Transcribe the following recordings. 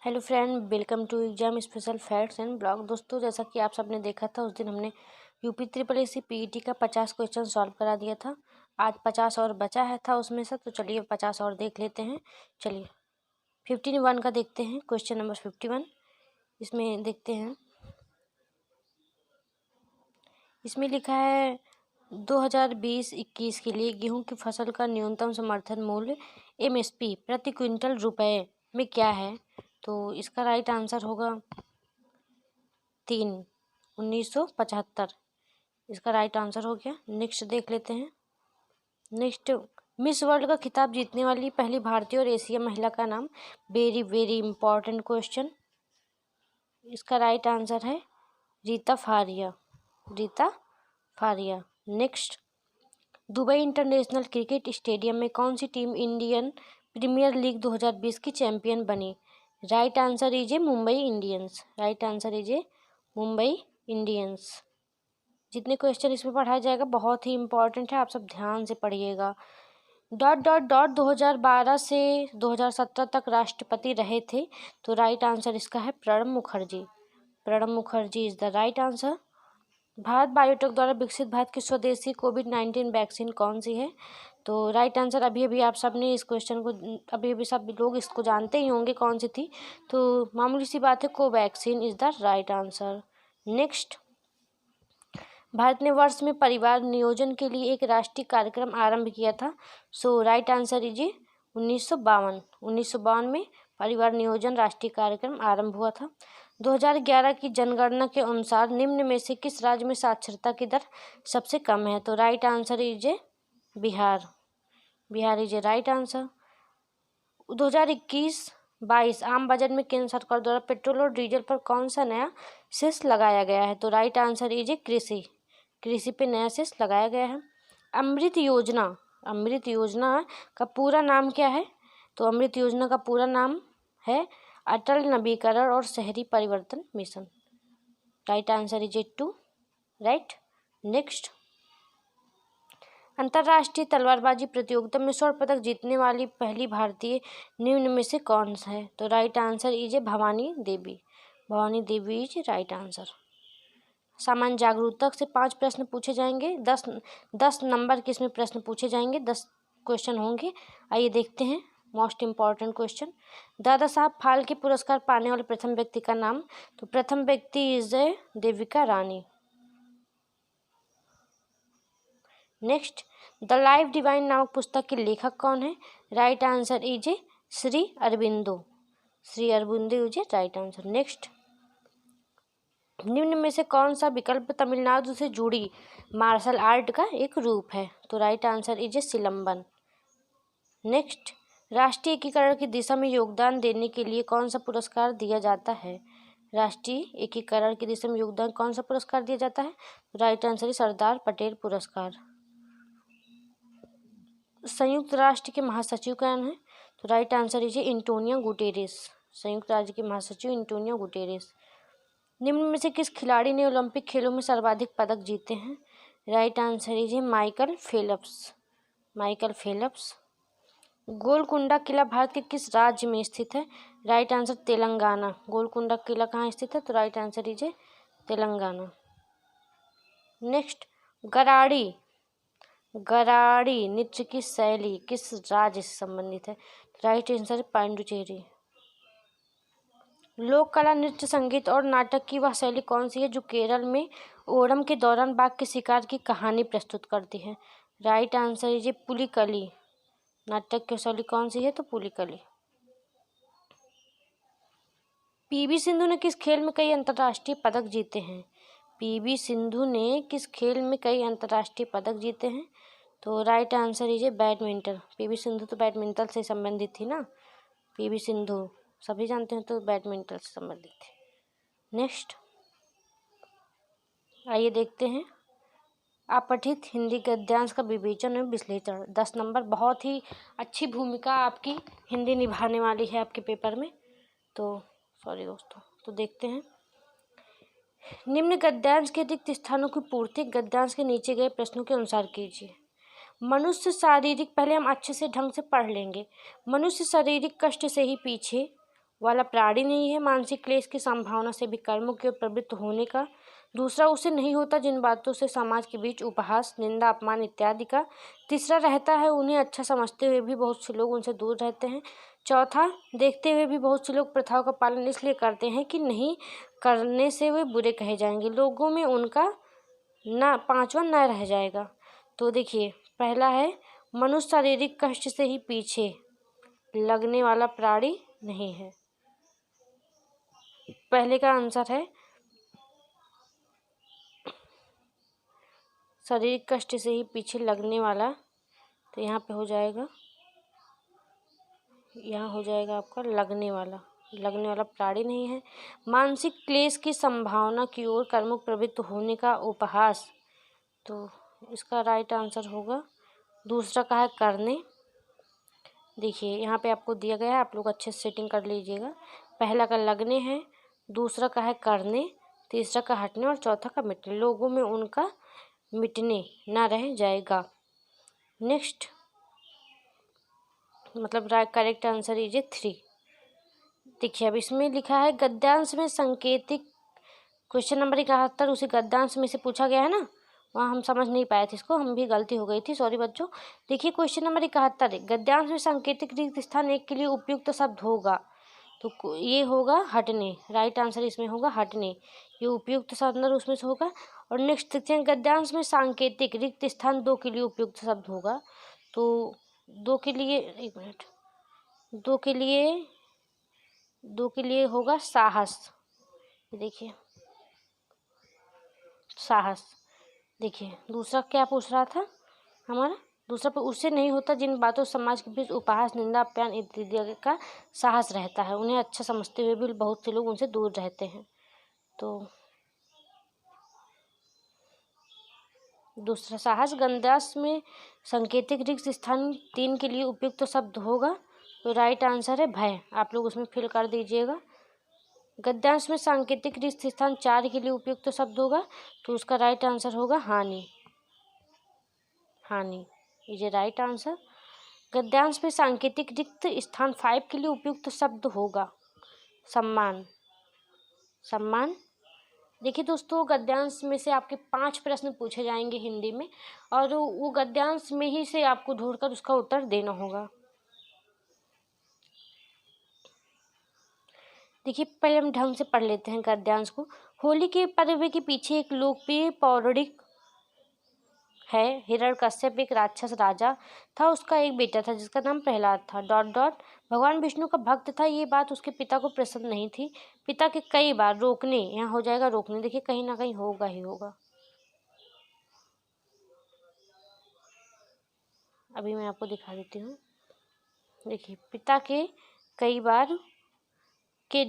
Hello friend, welcome to exam special facts and blog. दोस्तों, जैसा कि आप सबने देखा था, उस दिन हमने यूपी ट्रिपल एसी पीईटी का 50 क्वेश्चन सॉल्व करा दिया था। आज 50 और बचा है था उसमें से, तो चलिए 50 और देख लेते हैं। चलिए 51 का देखते हैं, क्वेश्चन नंबर 51। इसमें देखते हैं, इसमें लिखा है 2020-21 के लिए गेहूं की फसल का न्यूनतम समर्थन मूल्य MSP प्रति क्विंटल रुपए में क्या है। तो इसका राइट आंसर होगा 1975। इसका राइट आंसर हो गया। नेक्स्ट देख लेते हैं। नेक्स्ट, मिस वर्ल्ड का खिताब जीतने वाली पहली भारतीय और एशिया महिला का नाम। Very very important question. इसका राइट आंसर है Reita Faria. Reita Faria. Next, Dubai international cricket stadium में कौन सी टीम इंडियन प्रीमियर लीग 2020 की चैंपियन बनी। Right answer is Mumbai Indians. Right answer is Mumbai Indians. जितने क्वेश्चन इसमें पढ़ाया जाएगा बहुत ही इंपॉर्टेंट है, आप सब ध्यान से पढ़िएगा। डॉट डॉट डॉट 2012 से 2017 तक राष्ट्रपति रहे थे। तो राइट आंसर इसका है Pranab Mukherjee. Pranab Mukherjee is the right answer. Bharat biotech द्वारा विकसित भारत की स्वदेशी कोविड-19 वैक्सीन कौन सी है। तो राइट आंसर, अभी आप सबने इस क्वेश्चन को, अभी सब लोग इसको जानते ही होंगे कौन सी थी। तो मामूली सी बात है, Covaxin is the right answer. Next, Bharat ने वर्ष में परिवार नियोजन के लिए एक राष्ट्रीय कार्यक्रम आरंभ किया था। सो राइट आंसर इज 1952। 1952 में परिवार नियोजन राष्ट्रीय कार्यक्रम आरंभ हुआ था। 2011 की जनगणना के अनुसार निम्न में से किस राज्य में साक्षरता की दर सबसे कम है। तो right answer is Bihar. Bihar is right answer. 2021-22 आम बजट में केंद्र सरकार द्वारा पेट्रोल और डीजल पर कौन सा नया सेस लगाया गया है। तो राइट आंसर इज कृषि। कृषि पे नया सेस लगाया गया है। अमृत योजना, अमृत योजना का पूरा नाम क्या है। तो अमृत योजना का पूरा नाम है अटल नवीकरण और शहरी परिवर्तन mission. Right answer is 2। Right. Next, अंतर्राष्ट्रीय तलवारबाजी प्रतियोगिता में स्वर्ण पदक जीतने वाली पहली भारतीय निम्न में से कौन सा है। तो right answer is Bhavani Devi. Bhavani Devi is right answer. सामान्य जागरूकता से 5 प्रश्न पूछे जाएंगे। 10 नंबर के इसमें प्रश्न पूछे जाएंगे। 10 क्वेश्चन होंगे। आइए देखते हैं most important question. Dada Saheb Phalke पुरस्कार पाने वाले प्रथम व्यक्ति का नाम। तो प्रथम व्यक्ति is Devika Rani. Next, the life divine नामक पुस्तक के लेखक कौन है। Right answer is Shri Aurobindo. Shri Aurobindo is right answer. Next, निम्न में से कौन सा विकल्प तमिलनाडु से जुड़ी मार्शल आर्ट का एक रूप है। तो right answer is Silambam. Next, राष्ट्रीय एकीकरण की दिशा में योगदान देने के लिए कौन सा पुरस्कार दिया जाता है। राष्ट्रीय एकीकरण की दिशा में योगदान कौन सा पुरस्कार दिया जाता है। Right answer is Sardar Patel पुरस्कार। संयुक्त राष्ट्र के महासचिव कौन है। तो right answer is Antonio Guterres. संयुक्त राज्य के महासचिव एंटोनियो गुटेरेस। निम्न में से किस खिलाड़ी ने ओलंपिक खेलों में सर्वाधिक पदक जीते हैं। Right answer is Michael Phelps. Michael Phelps. Golconda किला भारत के किस राज्य में स्थित है। Right answer Telangana. गोलकुंडा किला कहाँ स्थित है। तो right answer is Telangana. Next, Garadi, Garadi नृत्य की शैली किस राज्य से संबंधित है। Right answer Pondicherry. लोक कला, नृत्य, संगीत और नाटक की वह शैली कौन सी है जो केरल में ओणम के दौरान बाघ के शिकार की कहानी प्रस्तुत करती है। Right answer is Pulikali. नाटक की शैली कौन सी है। तो पुलिकली। पीवी सिंधु ने किस खेल में कई अंतर्राष्ट्रीय पदक जीते हैं। पीवी सिंधु ने किस खेल में कई अंतर्राष्ट्रीय पदक जीते हैं। तो right answer is badminton. PV Sindhu तो बैडमिंटन से संबंधित थी ना। पीवी सिंधु सभी जानते हैं, तो बैडमिंटन से संबंधित थे। नेक्स्ट, आइए देखते हैं अपठित हिंदी गद्यांश का विवेचन एवं विश्लेषण। 10 नंबर, बहुत ही अच्छी भूमिका आपकी हिंदी निभाने वाली है आपके पेपर में। तो सॉरी दोस्तों, तो देखते हैं। निम्न गद्यांश के रिक्त स्थानों की पूर्ति गद्यांश के नीचे गए प्रश्नों के अनुसार कीजिए। मनुष्य शारीरिक, पहले हम अच्छे से ढंग से पढ़ लेंगे। मनुष्य शारीरिक कष्ट से ही पीछे वाला प्राणी नहीं है, मानसिक क्लेश की संभावना से भी कर्मों की ओर प्रवृत्त होने का। दूसरा, उसे नहीं होता जिन बातों से समाज के बीच उपहास, निंदा, अपमान इत्यादि का। तीसरा, रहता है उन्हें अच्छा समझते हुए भी बहुत से लोग उनसे दूर रहते हैं। चौथा, देखते हुए भी बहुत से लोग प्रथाओं का पालन इसलिए करते हैं कि नहीं करने से वे बुरे कहे जाएंगे, लोगों में उनका ना पांचवा न रह जाएगा। तो देखिए, पहला है मनुष्य शारीरिक कष्ट से ही पीछे लगने वाला प्राणी नहीं है। पहले का आंसर है शारीरिक कष्ट से ही पीछे लगने वाला, तो यहाँ पे हो जाएगा, यहाँ हो जाएगा आपका लगने वाला प्राणी नहीं है। मानसिक क्लेश की संभावना की ओर कर्मों प्रवृत्त होने का उपहास, तो इसका राइट आंसर होगा दूसरा का है करने। देखिए यहाँ पे आपको दिया गया है, आप लोग अच्छे से सेटिंग कर लीजिएगा। पहला का लगने है, दूसरा का है करने, तीसरा का हटने और चौथा का मिटने, लोगों में उनका मिटने ना रह जाएगा। नेक्स्ट, मतलब करेक्ट आंसर इज 3। देखिए अब इसमें लिखा है गद्यांश में संकेतिक, क्वेश्चन नंबर 71 उसी गद्यांश में से पूछा गया है ना, वहाँ हम समझ नहीं पाए थे इसको, हम भी गलती हो गई थी, सॉरी बच्चों। देखिए क्वेश्चन नंबर 71, गद्यांश में संकेतिक रिक्त स्थान एक के लिए उपयुक्त शब्द होगा, तो ये होगा हटने, राइट आंसर इसमें होगा हटने, ये उपयुक्त शब्द उसमें से होगा। और नेक्स्ट देखते हैं गद्यांश में सांकेतिक रिक्त स्थान 2 के लिए उपयुक्त शब्द होगा, तो 2 के लिए, एक मिनट, 2 के लिए होगा साहस। देखिए साहस। देखिए दूसरा क्या पूछ रहा था हमारा, दूसरा पर उससे नहीं होता जिन बातों समाज के बीच उपहास, निंदा, अपमान इत्यादि का साहस रहता है, उन्हें अच्छा समझते हुए भी बहुत से लोग उनसे दूर रहते हैं। तो दूसरा साहस। गद्यांश में संकेतिक रिक्त स्थान 3 के लिए उपयुक्त शब्द होगा, तो राइट आंसर है भय, आप लोग उसमें फिल कर दीजिएगा। गद्यांश में सांकेतिक रिक्त स्थान 4 के लिए उपयुक्त शब्द होगा, तो उसका राइट आंसर होगा हानि, हानि इज ए राइट आंसर। गद्यांश में सांकेतिक रिक्त स्थान 5 के लिए उपयुक्त शब्द होगा सम्मान, सम्मान। देखिए दोस्तों, गद्यांश में से आपके 5 प्रश्न पूछे जाएंगे हिंदी में, और वो गद्यांश में ही से आपको ढूंढकर उसका उत्तर देना होगा। देखिए पहले हम ढंग से पढ़ लेते हैं गद्यांश को। होली के पर्व के पीछे एक लोकप्रिय पौराणिक है। हिरण्यकश्यप एक राक्षस राजा था, उसका एक बेटा था जिसका नाम प्रहलाद था, भगवान विष्णु का भक्त था। ये बात उसके पिता को पसंद नहीं थी। पिता के कई बार रोकने, यहाँ हो जाएगा रोकने, देखिए कहीं ना कहीं होगा ही होगा, अभी मैं आपको दिखा देती हूँ। देखिए पिता के कई बार के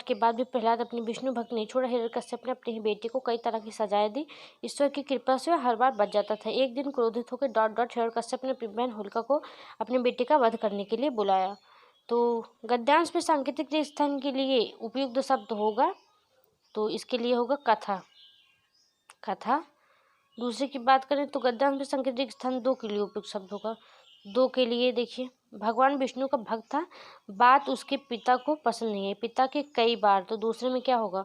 के बाद भी प्रहलाद अपनी विष्णु भक्त नहीं छोड़ा। हिरण्यकश्यप ने अपने ही बेटे को कई तरह की सजाएं दी, ईश्वर की कृपा से वह हर बार बच जाता था। एक दिन क्रोधित होकर हिरण्यकश्यप ने अपनी बहन होलिका को अपने बेटे का वध करने के लिए बुलाया। तो गद्यांश में सांकेतिक स्थान के लिए उपयुक्त शब्द होगा, तो इसके लिए होगा कथा, कथा। दूसरे की बात करें तो गद्यांश में सांकेतिक स्थान 2 के लिए उपयुक्त शब्द होगा। 2 के लिए देखिए भगवान विष्णु का भक्त था, बात उसके पिता को पसंद नहीं है, पिता के कई बार, तो दूसरे में क्या होगा,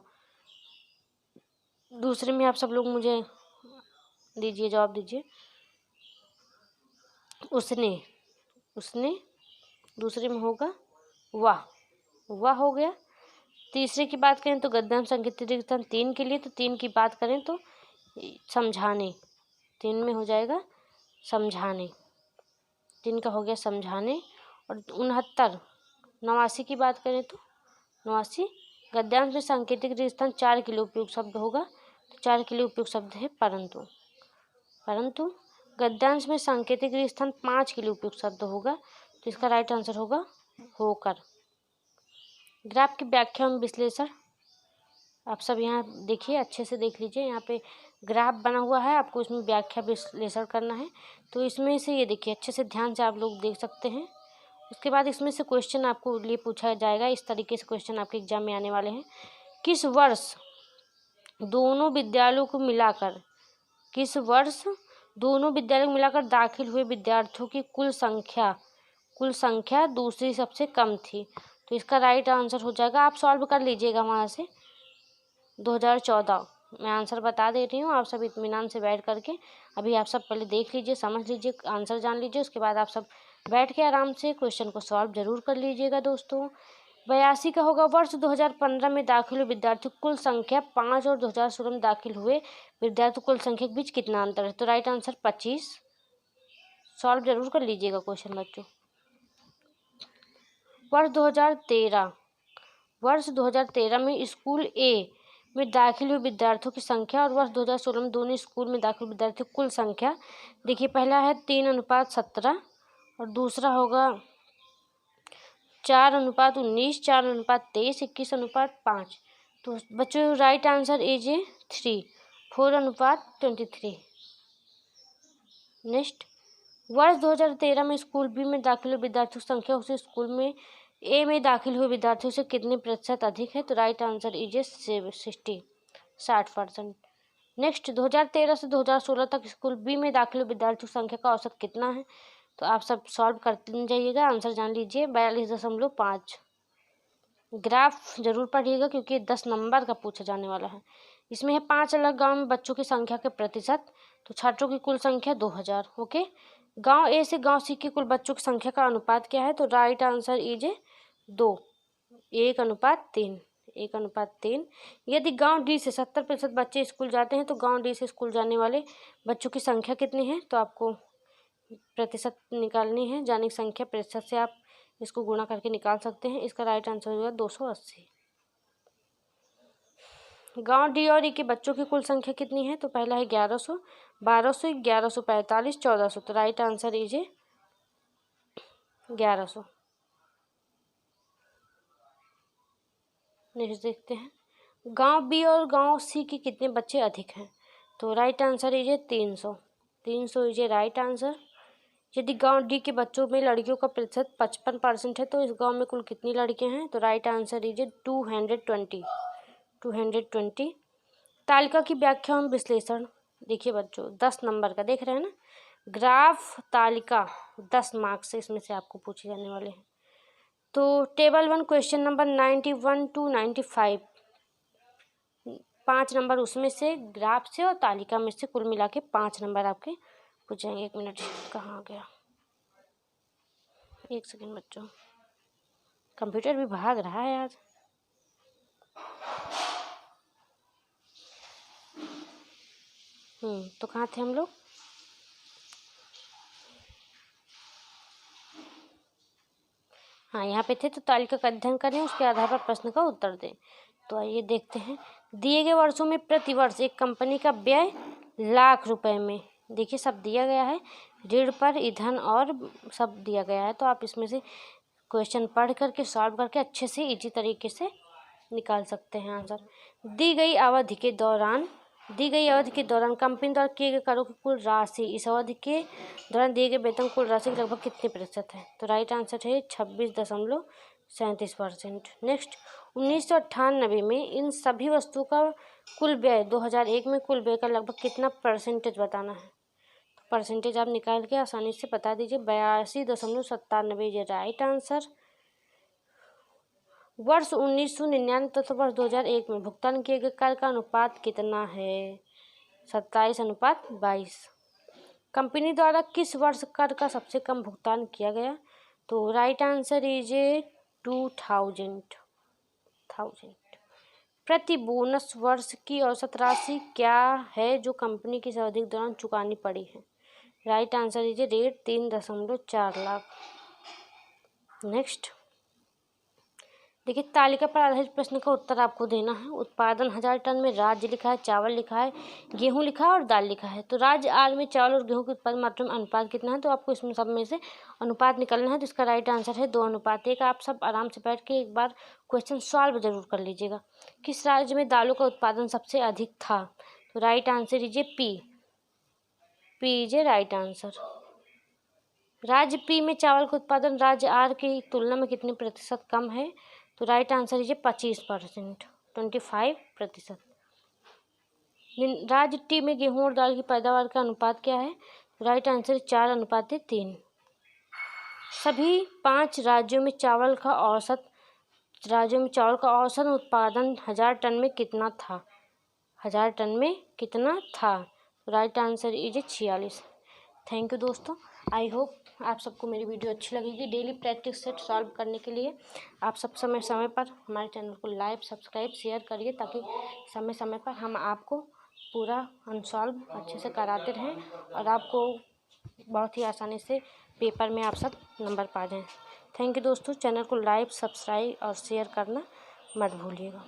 दूसरे में आप सब लोग मुझे दीजिए, जवाब दीजिए। उसने, उसने दूसरे में होगा वाह, वाह हो गया। तीसरे की बात करें तो गद्यांश सांकेतिक स्थान 3 के लिए, तो 3 की बात करें तो समझाने, 3 में हो जाएगा समझाने, 3 का हो गया समझाने। और 69 89 की बात करें तो 89 गद्यांश में सांकेतिक स्थान 4 के लिए उपयुक्त शब्द होगा, तो 4 के लिए उपयुक्त शब्द है परंतु, परंतु। गद्यांश में सांकेतिक स्थान 5 के लिए उपयुक्त शब्द होगा, तो इसका राइट आंसर होगा होकर। ग्राफ की व्याख्या एवं विश्लेषण, आप सब यहाँ देखिए, अच्छे से देख लीजिए, यहाँ पे ग्राफ बना हुआ है, आपको इसमें व्याख्या विश्लेषण करना है, तो इसमें से ये देखिए अच्छे से ध्यान से आप लोग देख सकते हैं। उसके बाद इसमें से क्वेश्चन आपको लिए पूछा जाएगा, इस तरीके से क्वेश्चन आपके एग्जाम में आने वाले हैं। किस वर्ष दोनों विद्यालयों को मिलाकर, किस वर्ष दोनों विद्यालयों को मिलाकर दाखिल हुए विद्यार्थियों की कुल संख्या दूसरी सबसे कम थी, तो इसका राइट आंसर हो जाएगा, आप सॉल्व कर लीजिएगा वहाँ से, 2014। मैं आंसर बता दे रही हूँ, आप सब इत्मीनान से बैठ करके अभी आप सब पहले देख लीजिए, समझ लीजिए, आंसर जान लीजिए, उसके बाद आप सब बैठ के आराम से क्वेश्चन को सॉल्व जरूर कर लीजिएगा दोस्तों। 82 का होगा, वर्ष 2015 में दाखिल हुए विद्यार्थियों की कुल संख्या 5 और 2016 में दाखिल हुए विद्यार्थियों कुल संख्या के बीच कितना अंतर है? तो राइट आंसर 25। सॉल्व जरूर कर लीजिएगा क्वेश्चन बच्चों। वर्ष 2013 में स्कूल ए में दाखिल हुए विद्यार्थियों की संख्या और वर्ष 2016 में दोनों स्कूल में दाखिल विद्यार्थियों की कुल संख्या, देखिए पहला है 3:17 और दूसरा होगा 4:19, 4:23, 21:5। तो बच्चों राइट आंसर इज 3, 4:23। नेक्स्ट, वर्ष 2013 में स्कूल बी में दाखिल हुए विद्यार्थियों की संख्या उसी स्कूल में ए में दाखिल हुए विद्यार्थियों से कितने प्रतिशत अधिक है? तो राइट आंसर इज 60%। नेक्स्ट, 2013 से 2016 तक स्कूल बी में दाखिल हुए विद्यार्थियों की संख्या का औसत कितना है? तो आप सब सॉल्व करते जाइएगा, आंसर जान लीजिए, 42.5। ग्राफ जरूर पढ़िएगा क्योंकि 10 नंबर का पूछा जाने वाला है। इसमें है 5 अलग गांव में बच्चों की संख्या के प्रतिशत, तो छात्रों की कुल संख्या 2000। ओके, गांव ए से गांव सी की कुल बच्चों की संख्या का अनुपात क्या है? तो राइट आंसर इज 2, 1:3, 1:3। यदि गांव डी से 70% बच्चे स्कूल जाते हैं तो गांव डी से स्कूल जाने वाले बच्चों की संख्या कितनी है? तो आपको प्रतिशत निकालनी है, जाने की संख्या प्रतिशत से आप इसको गुणा करके निकाल सकते हैं। इसका राइट आंसर होगा 280। गांव डी और ई के बच्चों की कुल संख्या कितनी है? तो पहला है 1100, 1200, 1145, 1400। तो राइट आंसर इज 1100। नेक्स्ट देखते हैं, गांव बी और गांव सी के कितने बच्चे अधिक हैं? तो right answer is 300, 300 is right answer. यदि गांव डी के बच्चों में लड़कियों का प्रतिशत 55% है तो इस गांव में कुल कितनी लड़कियां हैं? तो राइट आंसर इज 220, 220। तालिका की व्याख्या एवं विश्लेषण, देखिए बच्चों 10 नंबर का देख रहे हैं ना, ग्राफ तालिका 10 मार्क्स से इसमें से आपको पूछे जाने वाले हैं। तो table 1 question number 91 to 95, 5 number उसमें से ग्राफ से और तालिका में से कुल मिला के 5 नंबर आपके पूछेंगे। 1 मिनट, कहाँ गया? 1 सेकेंड बच्चों, कंप्यूटर भी भाग रहा है आज। तो कहाँ थे हम लोग? हाँ, यहाँ पे थे। तो तालिका का अध्ययन करें, उसके आधार पर प्रश्न का उत्तर दें। तो आइए देखते हैं, दिए गए वर्षों में प्रतिवर्ष एक कंपनी का व्यय लाख रुपए में, देखिए सब दिया गया है, ऋण पर ईंधन और सब दिया गया है। तो आप इसमें से क्वेश्चन पढ़ करके सॉल्व करके अच्छे से इजी तरीके से निकाल सकते हैं आंसर। दी गई अवधि के दौरान कंपनी द्वारा किए गए करों की कुल राशि इस अवधि के दौरान दिए गए वेतन कुल राशि के लगभग कितने प्रतिशत है? तो राइट आंसर है 26.37%। नेक्स्ट, 1998 में इन सभी वस्तुओं का कुल व्यय 2001 में कुल व्यय का लगभग कितना परसेंटेज बताना है? तो परसेंटेज आप निकाल के आसानी से बता दीजिए, 82.97 ये राइट आंसर। वर्ष 1999 तथा वर्ष 2001 में भुगतान किए गए कर का अनुपात कितना है? 27:22। कंपनी द्वारा किस वर्ष कर का सबसे कम भुगतान किया गया? तो राइट आंसर इज 2000। प्रति बोनस वर्ष की औसत राशि क्या है जो कंपनी की इस अवधि के दौरान चुकानी पड़ी है? Right answer is rate 3.4 lakh. Next देखिए, तालिका पर आधारित प्रश्न का उत्तर आपको देना है। उत्पादन 1000 टन में राज्य लिखा है, चावल लिखा है, गेहूं लिखा है और दाल लिखा है। तो राज्य आर में चावल और गेहूं के उत्पादन मात्रा में अनुपात कितना है? तो आपको इसमें सब में से अनुपात निकालना है। तो इसका राइट आंसर है 2:1। आप सब आराम से बैठ के एक बार क्वेश्चन सॉल्व जरूर कर लीजिएगा। किस राज्य में दालों का उत्पादन सबसे अधिक था? तो right answer is P is right answer. राज्य पी में चावल का उत्पादन राज्य आर की तुलना में कितने प्रतिशत कम है? तो राइट आंसर इज 25%, 25%। राज्य टी में गेहूं और दाल की पैदावार का अनुपात क्या है? Right answer 4:3। सभी 5 राज्यों में चावल का औसत राज्यों में चावल का औसत उत्पादन 1000 टन में कितना था? 1000 टन में कितना था? Right answer is 46। Thank you दोस्तों। आई होप आप सबको मेरी वीडियो अच्छी लगेगी। डेली प्रैक्टिस सेट सॉल्व करने के लिए आप सब समय पर हमारे चैनल को लाइक, सब्सक्राइब, शेयर करिए, ताकि समय समय पर हम आपको पूरा अनसॉल्व अच्छे से कराते रहें और आपको बहुत ही आसानी से पेपर में आप सब नंबर पा जाएं। थैंक यू दोस्तों। चैनल को लाइक, सब्सक्राइब और शेयर करना मत भूलिएगा।